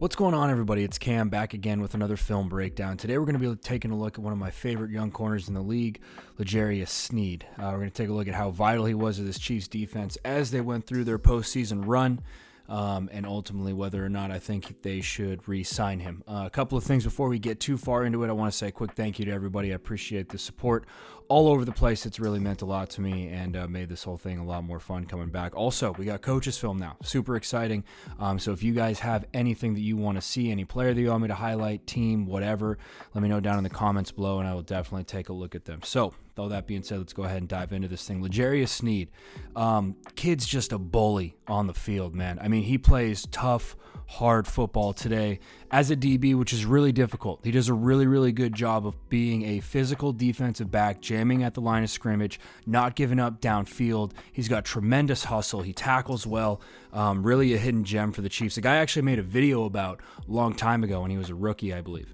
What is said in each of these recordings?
What's going on, everybody? It's Cam back again with another film breakdown. Today we're going to be taking a look at one of my favorite young corners in the league, Sneed. We're going to take a look at how vital he was to this Chiefs defense as they went through their postseason run, and ultimately whether or not I think they should re-sign him. A couple of things before we get too far into it. I want to say a quick thank you to everybody. I appreciate the support all over the place. It's really meant a lot to me and made this whole thing a lot more fun coming back. Also, we got coaches film now. Super exciting. So if you guys have anything that you want to see, any player that you want me to highlight, team, whatever, let me know down in the comments below and I will definitely take a look at them. So, with all that being said, let's go ahead and dive into this thing. Sneed. Kid's just a bully on the field, man. I mean, he plays tough, hard football today as a DB, which is really difficult. He does a really, really good job of being a physical defensive back, jamming at the line of scrimmage, not giving up downfield. He's got tremendous hustle. He tackles well. Really a hidden gem for the Chiefs. The guy actually made a video about a long time ago when he was a rookie, I believe.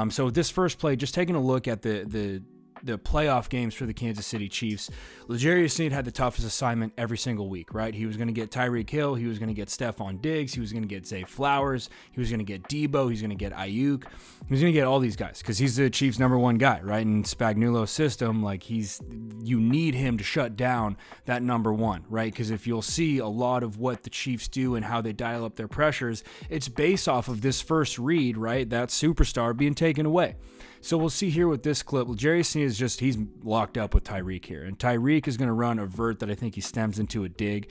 So with this first play, just taking a look at the playoff games for the Kansas City Chiefs, Sneed had the toughest assignment every single week, right? He was going to get Tyreek Hill. He was going to get Stephon Diggs. He was going to get Zay Flowers. He was going to get Debo. He was going to get Ayuk. He was going to get all these guys because he's the Chiefs' number one guy, right? In Spagnuolo's system, you need him to shut down that number one, right? Because if you'll see a lot of what the Chiefs do and how they dial up their pressures, it's based off of this first read, right? That superstar being taken away. So we'll see here with this clip. Sneed he's locked up with Tyreek here. And Tyreek is going to run a vert that I think he stems into a dig.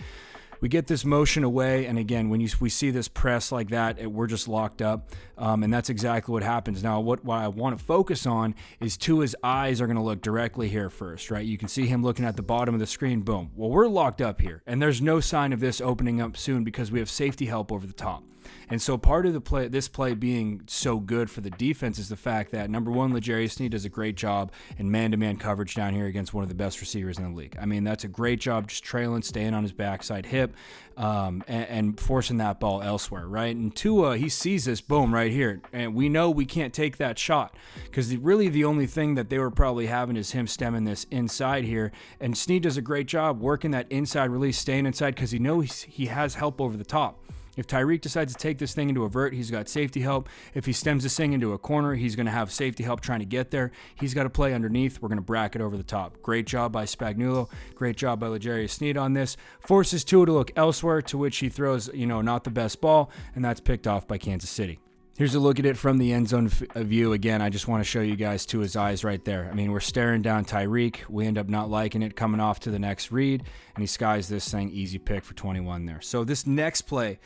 We get this motion away, and again, when we see this press like that, we're just locked up, and that's exactly what happens. Now, what I want to focus on is Tua's eyes are going to look directly here first, right? You can see him looking at the bottom of the screen, boom. Well, we're locked up here, and there's no sign of this opening up soon because we have safety help over the top. And so part of this play being so good for the defense is the fact that, number one, Sneed does a great job in man-to-man coverage down here against one of the best receivers in the league. I mean, that's a great job just trailing, staying on his backside hip, and forcing that ball elsewhere, right? And Tua, he sees this, boom, right here. And we know we can't take that shot because really the only thing that they were probably having is him stemming this inside here. And Sneed does a great job working that inside release, staying inside because he knows he has help over the top. If Tyreek decides to take this thing into a vert, he's got safety help. If he stems this thing into a corner, he's going to have safety help trying to get there. He's got to play underneath. We're going to bracket over the top. Great job by Spagnuolo. Great job by Sneed on this. Forces Tua to look elsewhere, to which he throws, not the best ball, and that's picked off by Kansas City. Here's a look at it from the end zone view. Again, I just want to show you guys Tua's eyes right there. I mean, we're staring down Tyreek. We end up not liking it, coming off to the next read, and he skies this thing. Easy pick for 21 there. So this next play,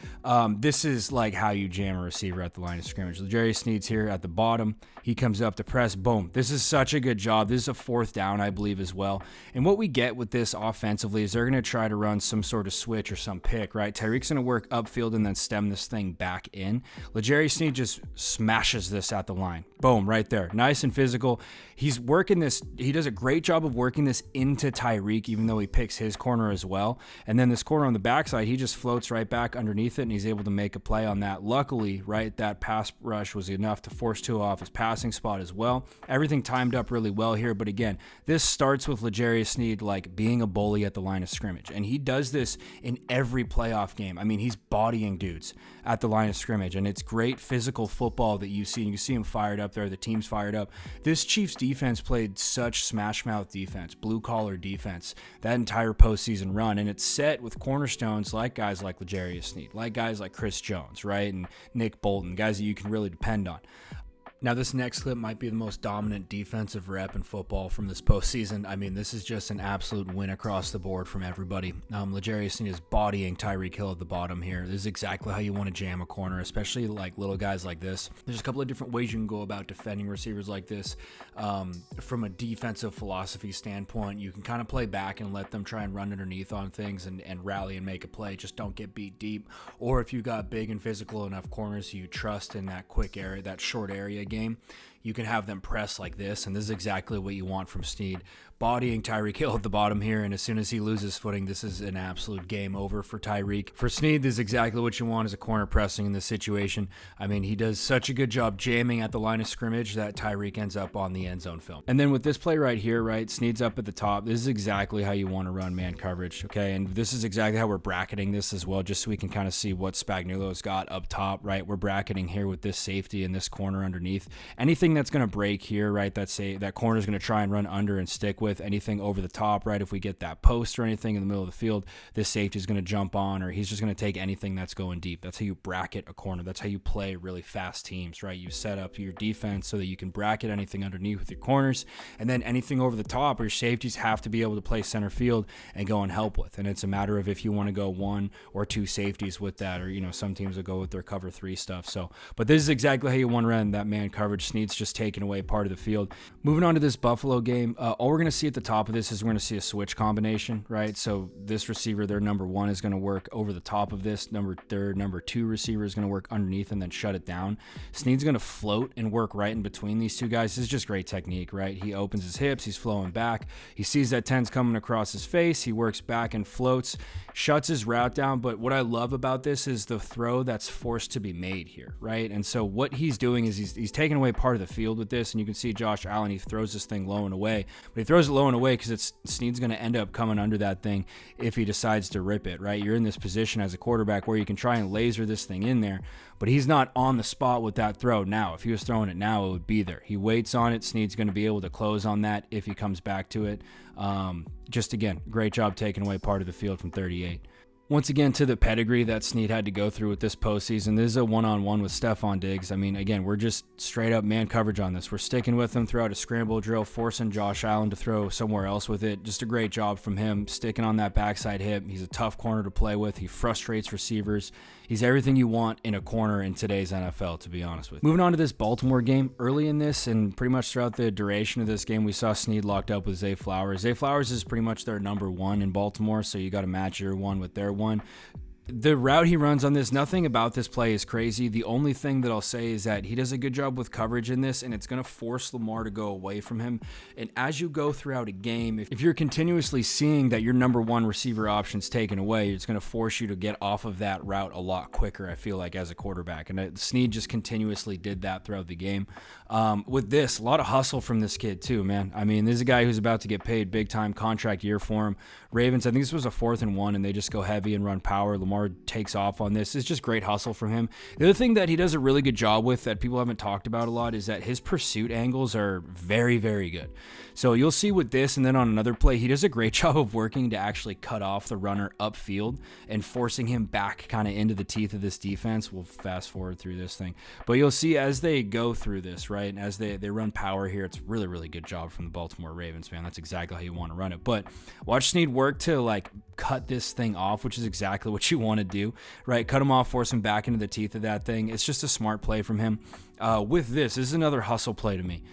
this is like how you jam a receiver at the line of scrimmage. Sneed's here at the bottom. He comes up to press. Boom. This is such a good job. This is a fourth down, I believe, as well. And what we get with this offensively is they're going to try to run some sort of switch or some pick, right? Tyreek's going to work upfield and then stem this thing back in. Sneed just smashes this at the line. Boom, right there. Nice and physical. He's working this. He does a great job of working this into Tyreek, even though he picks his corner as well. And then this corner on the backside, he just floats right back underneath it, and he's able to make a play on that. Luckily, right, that pass rush was enough to force Tua off his passing spot as well. Everything timed up really well here. But again, this starts with Sneed being a bully at the line of scrimmage. And he does this in every playoff game. I mean, he's bodying dudes at the line of scrimmage, and it's great physical football that you see. And you see him fired up there. The team's fired up. This Chiefs defense played such smash mouth defense, blue collar defense that entire postseason run, and it's set with cornerstones like guys like Sneed, like guys like Chris Jones, right, and Nick Bolton, guys that you can really depend on. Now, this next clip might be the most dominant defensive rep in football from this postseason. I mean, this is just an absolute win across the board from everybody. Sneed is bodying Tyreek Hill at the bottom here. This is exactly how you want to jam a corner, especially like little guys like this. There's a couple of different ways you can go about defending receivers like this. From a defensive philosophy standpoint, you can kind of play back and let them try and run underneath on things and rally and make a play. Just don't get beat deep. Or if you got big and physical enough corners you trust in that quick area, that short area game, you can have them press like this, and this is exactly what you want from Sneed. Bodying Tyreek Hill at the bottom here, and as soon as he loses footing, this is an absolute game over for Tyreek. For Sneed, this is exactly what you want as a corner pressing in this situation. I mean, he does such a good job jamming at the line of scrimmage that Tyreek ends up on the end zone film. And then with this play right here, right, Sneed's up at the top. This is exactly how you want to run man coverage, okay? And this is exactly how we're bracketing this as well, just so we can kind of see what Spagnuolo's got up top, right? We're bracketing here with this safety and this corner underneath. Anything that's going to break here, right, that corner's going to try and run under and stick with. Anything over the top, right, if we get that post or anything in the middle of the field, this safety is going to jump on, or he's just going to take anything that's going deep. That's how you bracket a corner. That's how you play really fast teams, right? You set up your defense so that you can bracket anything underneath with your corners, and then anything over the top, your safeties have to be able to play center field and go and help with. And it's a matter of if you want to go one or two safeties with that, or, you know, some teams will go with their cover 3 stuff. So, but this is exactly how you want to run that man coverage. Sneed's just taking away part of the field. Moving on to this Buffalo game, all we're going to see at the top of this is we're going to see a switch combination, right? So this receiver, their number 1 is going to work over the top of this. Their number 2 receiver is going to work underneath and then shut it down. Sneed's going to float and work right in between these two guys. This is just great technique, right? He opens his hips, he's flowing back. He sees that 10's coming across his face. He works back and floats, shuts his route down. But what I love about this is the throw that's forced to be made here, right? And so what he's doing is he's taking away part of the field with this. And you can see Josh Allen, he throws this thing low and away, but he throws it low and away because Sneed's going to end up coming under that thing if he decides to rip it, right? You're in this position as a quarterback where you can try and laser this thing in there, but he's not on the spot with that throw now. If he was throwing it now, it would be there. He waits on it. Sneed's going to be able to close on that if he comes back to it. Just again, great job taking away part of the field from 38. Once again, to the pedigree that Sneed had to go through with this postseason, this is a one-on-one with Stephon Diggs. I mean, again, we're just straight up man coverage on this. We're sticking with him throughout a scramble drill, forcing Josh Allen to throw somewhere else with it. Just a great job from him, sticking on that backside hip. He's a tough corner to play with. He frustrates receivers. He's everything you want in a corner in today's NFL, to be honest with you. Moving on to this Baltimore game, early in this and pretty much throughout the duration of this game, we saw Sneed locked up with Zay Flowers. Zay Flowers is pretty much their number 1 in Baltimore, so you got to match your 1 with their 1. The route he runs on this, nothing about this play is crazy. The only thing that I'll say is that he does a good job with coverage in this, and it's going to force Lamar to go away from him. And as you go throughout a game, if you're continuously seeing that your number 1 receiver option's taken away, it's going to force you to get off of that route a lot quicker, I feel like, as a quarterback. And Sneed just continuously did that throughout the game. With this, a lot of hustle from this kid too, man. I mean, this is a guy who's about to get paid big time, contract year for him. Ravens, I think this was a 4th and 1, and they just go heavy and run power. Lamar takes off on this. It's just great hustle from him. The other thing that he does a really good job with that people haven't talked about a lot is that his pursuit angles are very, very good. So you'll see with this, and then on another play, he does a great job of working to actually cut off the runner upfield and forcing him back kind of into the teeth of this defense. We'll fast forward through this thing. But you'll see as they go through this, right, and as they run power here, it's really, really good job from the Baltimore Ravens, man. That's exactly how you want to run it. But watch Sneed work to, like, cut this thing off, which is exactly what you want to do, right? Cut him off, force him back into the teeth of that thing. It's just a smart play from him. With this is another hustle play to me.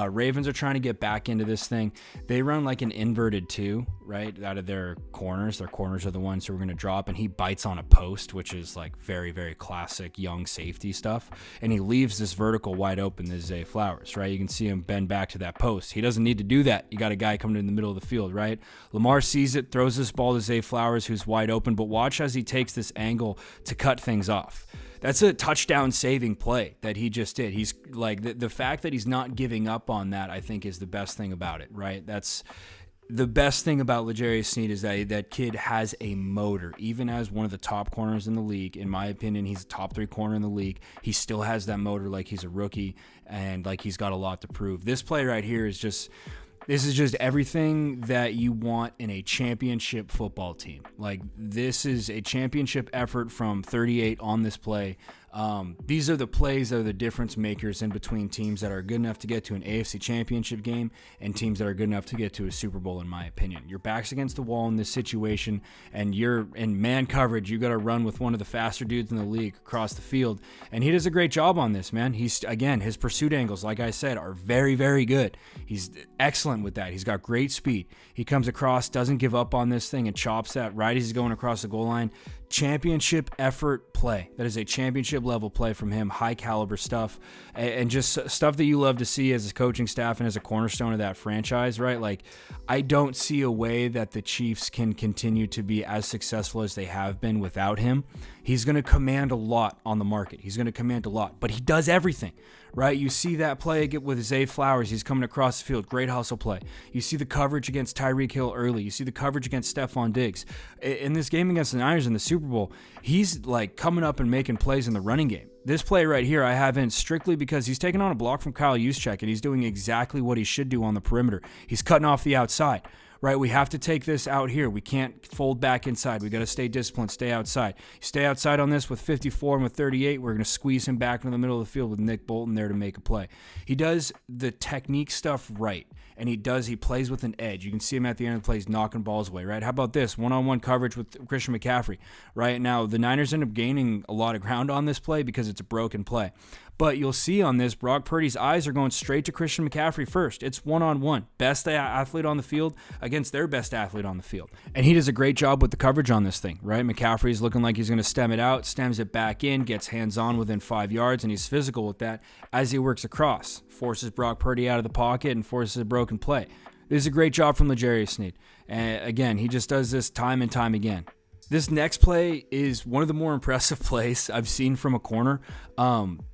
Ravens are trying to get back into this thing. They run like an inverted 2, right, out of their corners. Their corners are the ones who are going to drop, and he bites on a post, which is like very, very classic young safety stuff. And he leaves this vertical wide open to Zay Flowers, right? You can see him bend back to that post. He doesn't need to do that. You got a guy coming in the middle of the field, right? Lamar sees it, throws this ball to Zay Flowers, who's wide open, but watch as he takes this angle to cut things off. That's a touchdown saving play that he just did. He's like, the fact that he's not giving up on that, I think, is the best thing about it, right? That's the best thing about L'Jarius Sneed, is that kid has a motor. Even as one of the top corners in the league, in my opinion, he's a top 3 corner in the league. He still has that motor like he's a rookie, and like he's got a lot to prove. This play right here is just... This is just everything that you want in a championship football team. Like, this is a championship effort from 38 on this play. These are the plays that are the difference makers in between teams that are good enough to get to an AFC championship game and teams that are good enough to get to a Super Bowl, in my opinion. Your back's against the wall in this situation, and you're in man coverage. You got to run with one of the faster dudes in the league across the field, and he does a great job on this, man. Again, his pursuit angles, like I said, are very, very good. He's excellent with that. He's got great speed. He comes across, doesn't give up on this thing, and chops that right as he's going across the goal line. championship effort play. That is a championship level play from him, high caliber stuff, and just stuff that you love to see as a coaching staff and as a cornerstone of that franchise, right? Like, I don't see a way that the Chiefs can continue to be as successful as they have been without him. He's going to command a lot on the market. He's going to command a lot, but he does everything, right? You see that play with Zay Flowers. He's coming across the field. Great hustle play. You see the coverage against Tyreek Hill early. You see the coverage against Stephon Diggs. In this game against the Niners in the Super Bowl, he's like coming up and making plays in the running game. This play right here I have in strictly because he's taking on a block from Kyle Juszczyk, and he's doing exactly what he should do on the perimeter. He's cutting off the outside. Right, we have to take this out here. We can't fold back inside. We got to stay disciplined, stay outside. You stay outside on this with 54 and with 38, we're going to squeeze him back into the middle of the field with Nick Bolton there to make a play. He does the technique stuff right, and he plays with an edge. You can see him at the end of the play, he's knocking balls away, right? How about this? One-on-one coverage with Christian McCaffrey. Right now, the Niners end up gaining a lot of ground on this play because it's a broken play. But you'll see on this, Brock Purdy's eyes are going straight to Christian McCaffrey first. It's one-on-one. Best athlete on the field against their best athlete on the field. And he does a great job with the coverage on this thing, right? McCaffrey's looking like he's going to stem it out, stems it back in, gets hands-on within 5 yards, and he's physical with that as he works across. Forces Brock Purdy out of the pocket and forces a broken play. This is a great job from Sneed. And again, he just does this time and time again. This next play is one of the more impressive plays I've seen from a corner.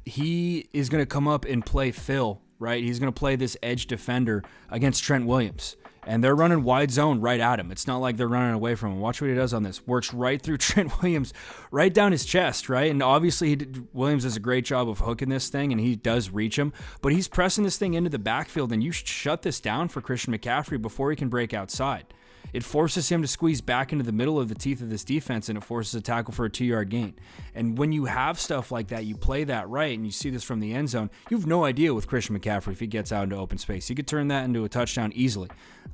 He is going to come up and play Phil, right? He's going to play this edge defender against Trent Williams. And they're running wide zone right at him. It's not like they're running away from him. Watch what he does on this. Works right through Trent Williams, right down his chest, right? And obviously, Williams does a great job of hooking this thing, and he does reach him. But he's pressing this thing into the backfield, and you shut this down for Christian McCaffrey before he can break outside. It forces him to squeeze back into the middle of the teeth of this defense, and it forces a tackle for a 2-yard gain. And when you have stuff like that, you play that right, and you see this from the end zone, you have no idea with Christian McCaffrey if he gets out into open space. He could turn that into a touchdown easily.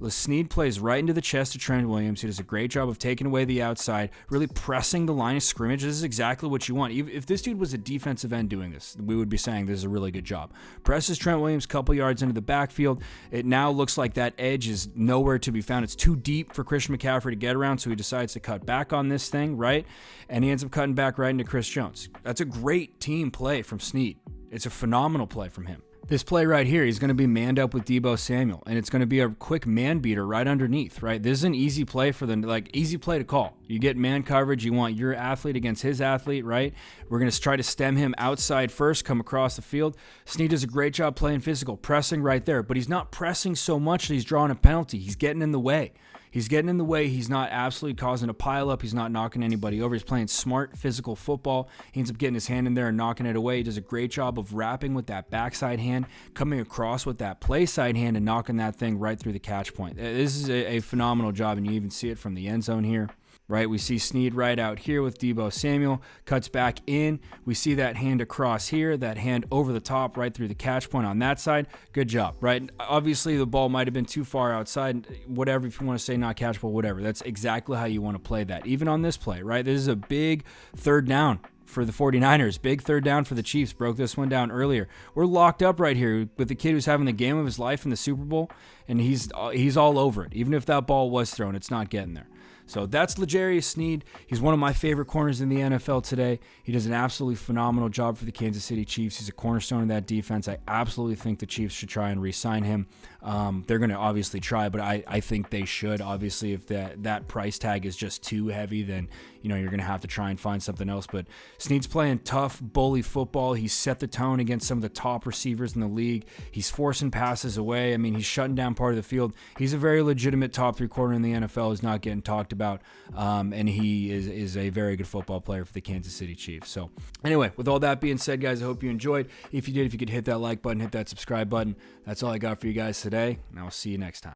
Sneed plays right into the chest of Trent Williams. He does a great job of taking away the outside, really pressing the line of scrimmage. This is exactly what you want. If this dude was a defensive end doing this, we would be saying this is a really good job. Presses Trent Williams a couple yards into the backfield. It now looks like that edge is nowhere to be found. It's too deep for Christian McCaffrey to get around, so he decides to cut back on this thing, right? And he ends up cutting back right into Chris Jones. That's a great team play from Sneed. It's a phenomenal play from him. This play right here, he's going to be manned up with Deebo Samuel, and it's going to be a quick man beater right underneath, right? This is an easy play for them, easy play to call. You get man coverage, you want your athlete against his athlete, right? We're going to try to stem him outside first, come across the field. Sneed does a great job playing physical, pressing right there, but he's not pressing so much that he's drawing a penalty. He's getting in the way. He's getting in the way. He's not absolutely causing a pileup. He's not knocking anybody over. He's playing smart, physical football. He ends up getting his hand in there and knocking it away. He does a great job of wrapping with that backside hand, coming across with that play side hand, and knocking that thing right through the catch point. This is a phenomenal job, and you even see it from the end zone here. Right, we see Sneed right out here with Deebo Samuel, cuts back in. We see that hand across here, that hand over the top, right through the catch point on that side. Good job, right? Obviously, the ball might have been too far outside. Whatever, if you want to say not catchable, whatever. That's exactly how you want to play that. Even on this play, right? This is a big third down for the 49ers. Big third down for the Chiefs. Broke this one down earlier. We're locked up right here with the kid who's having the game of his life in the Super Bowl, and he's all over it. Even if that ball was thrown, it's not getting there. So that's Sneed. He's one of my favorite corners in the NFL today. He does an absolutely phenomenal job for the Kansas City Chiefs. He's a cornerstone of that defense. I absolutely think the Chiefs should try and re-sign him. They're going to obviously try, but I think they should. Obviously, if that price tag is just too heavy, then you're going to have to try and find something else. But Sneed's playing tough, bully football. He's set the tone against some of the top receivers in the league. He's forcing passes away. I mean, he's shutting down part of the field. He's a very legitimate top 3 corner in the NFL. Who's not getting talked about, and he is a very good football player for the Kansas City Chiefs. So anyway, with all that being said, guys, I hope you enjoyed. If you did, if you could hit that like button, hit that subscribe button. That's all I got for you guys today, and I'll see you next time.